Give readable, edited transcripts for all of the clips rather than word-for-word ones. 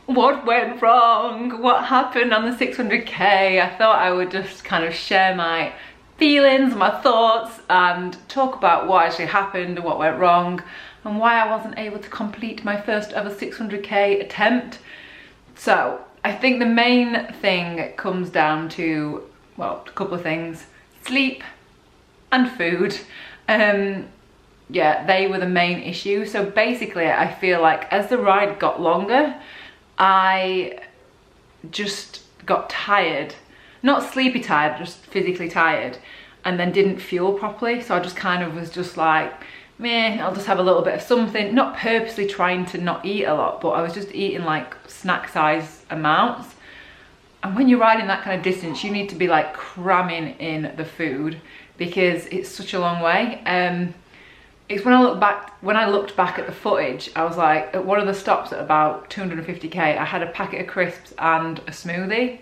what went wrong, what happened on the 600k. I thought I would just kind of share my feelings, my thoughts, and talk about what actually happened and what went wrong and why I wasn't able to complete my first ever 600k attempt. So I think the main thing comes down to, well, a couple of things: sleep and food. Yeah, they were the main issue. So basically I feel like as the ride got longer, I just got tired. Not sleepy tired, just physically tired, and then didn't fuel properly. So I just kind of was just like, meh, I'll just have a little bit of something. Not purposely trying to not eat a lot, but I was just eating like snack size amounts. And when you're riding that kind of distance, you need to be like cramming in the food because it's such a long way. It's when I looked back at the footage, I was like, at one of the stops at about 250k, I had a packet of crisps and a smoothie,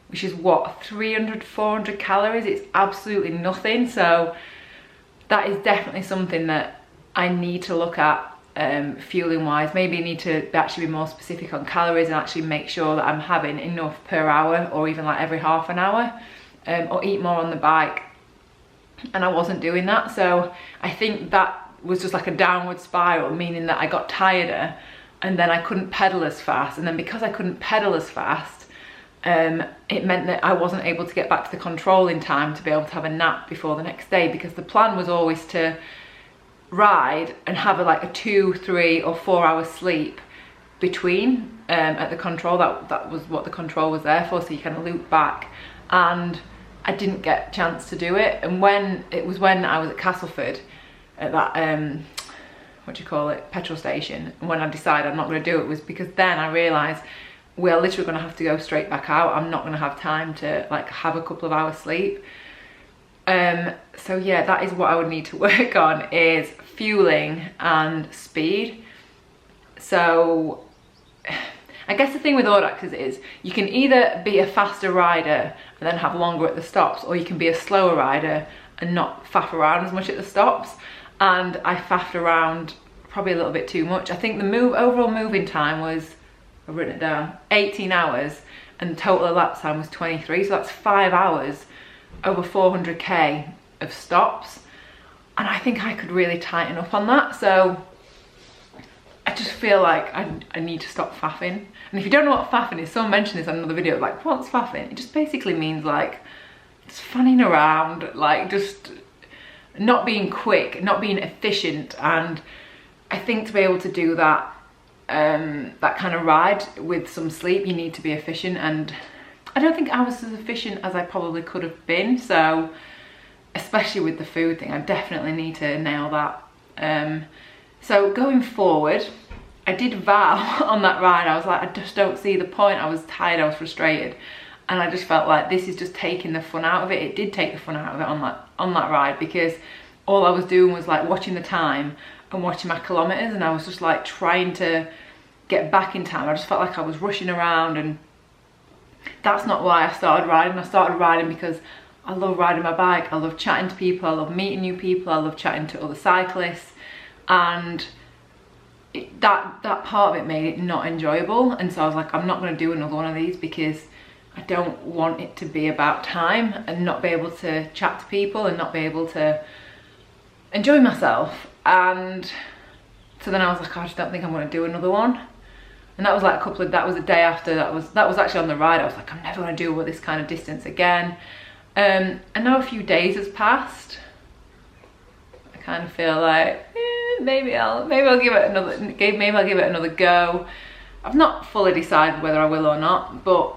which is what, 300, 400 calories? It's absolutely nothing. So that is definitely something that I need to look at fueling wise. Maybe I need to actually be more specific on calories and actually make sure that I'm having enough per hour, or even like every half an hour, or eat more on the bike. And I wasn't doing that. So I think that was just like a downward spiral, meaning that I got tireder and then I couldn't pedal as fast. And then because I couldn't pedal as fast, it meant that I wasn't able to get back to the control in time to be able to have a nap before the next day, because the plan was always to ride and have like a 2, 3 or 4 hour sleep between at the control. That was what the control was there for, so you kind of loop back. And I didn't get a chance to do it. And when I was at Castleford at that what do you call it, petrol station, and when I decided I'm not going to do it, was because then I realised we're literally going to have to go straight back out. I'm not going to have time to like have a couple of hours sleep. So yeah, that is what I would need to work on, is fueling and speed. So I guess the thing with Audaxes is you can either be a faster rider and then have longer at the stops, or you can be a slower rider and not faff around as much at the stops. And I faffed around probably a little bit too much. I think the overall moving time was, I've written it down, 18 hours, and the total lap time was 23. So that's 5 hours over 400k of stops. And I think I could really tighten up on that. So I just feel like I need to stop faffing. And if you don't know what faffing is, someone mentioned this on another video, like, what's faffing? It just basically means like just fanning around, like just not being quick, not being efficient. And I think to be able to do that, that kind of ride with some sleep, you need to be efficient. And I don't think I was as efficient as I probably could have been. So especially with the food thing, I definitely need to nail that. So going forward, I did vow on that ride, I was like, I just don't see the point. I was tired, I was frustrated, and I just felt like this is just taking the fun out of it. It did take the fun out of it on that ride, because all I was doing was like watching the time and watching my kilometers, and I was just like trying to get back in time. I just felt like I was rushing around, and that's not why I started riding. I started riding because I love riding my bike, I love chatting to people, I love meeting new people, I love chatting to other cyclists, and that part of it made it not enjoyable. And so I was like, I'm not going to do another one of these, because I don't want it to be about time and not be able to chat to people and not be able to enjoy myself. And so then I was like, I just don't think I'm going to do another one. And that was like that was a day after, that was actually on the ride. I was like, I'm never going to do this kind of distance again. And now a few days has passed. I kind of feel like maybe I'll give it another go. I've not fully decided whether I will or not, but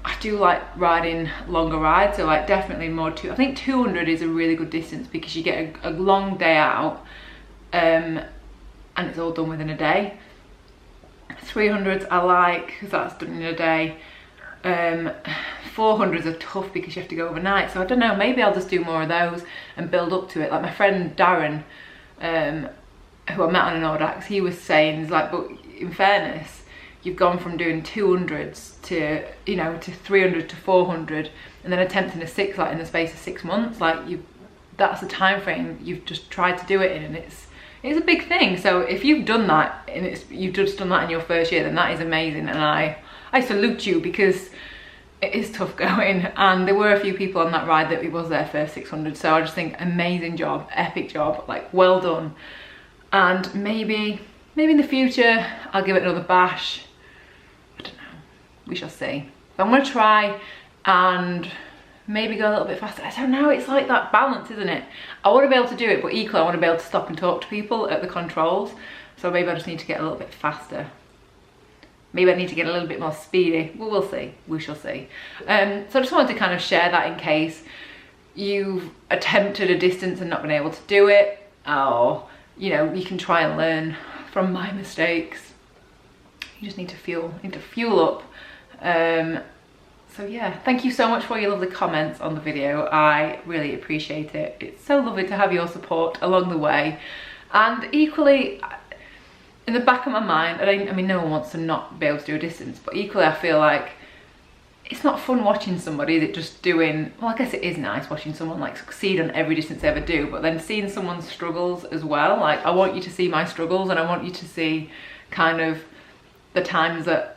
I do like riding longer rides. So like definitely more I think 200 is a really good distance, because you get a long day out, and it's all done within a day. 300s I like, because that's done in a day. 400s are tough because you have to go overnight. So I don't know, maybe I'll just do more of those and build up to it. Like my friend Darren, who I met on an Audax, he was saying, he's like, but in fairness, you've gone from doing 200s to, you know, to 300 to 400, and then attempting a 6 like in the space of 6 months. Like that's the time frame you've just tried to do it in, and it's a big thing. So if you've done that and you've just done that in your first year, then that is amazing, and I salute you, because it is tough going, and there were a few people on that ride that it was their first 600, so I just think amazing job, epic job, like well done. And maybe in the future I'll give it another bash. I don't know, we shall see. But I'm gonna try and maybe go a little bit faster. I don't know, it's like that balance, isn't it? I want to be able to do it, but equally I want to be able to stop and talk to people at the controls, so maybe I just need to get a little bit faster. Maybe I need to get a little bit more speedy. Well, we'll see. We shall see. So I just wanted to kind of share that in case you've attempted a distance and not been able to do it, or, you know, you can try and learn from my mistakes. You just need to fuel up. So yeah, thank you so much for your lovely comments on the video. I really appreciate it. It's so lovely to have your support along the way. And equally, in the back of my mind, I mean, no one wants to not be able to do a distance, but equally I feel like it's not fun watching somebody that just doing, well, I guess it is nice watching someone like succeed on every distance they ever do, but then seeing someone's struggles as well. Like, I want you to see my struggles, and I want you to see kind of the times that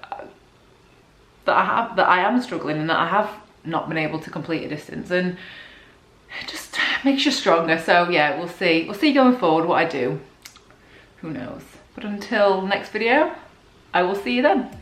I am struggling and that I have not been able to complete a distance, and it just makes you stronger. So yeah, we'll see going forward what I do. Who knows? But until next video, I will see you then.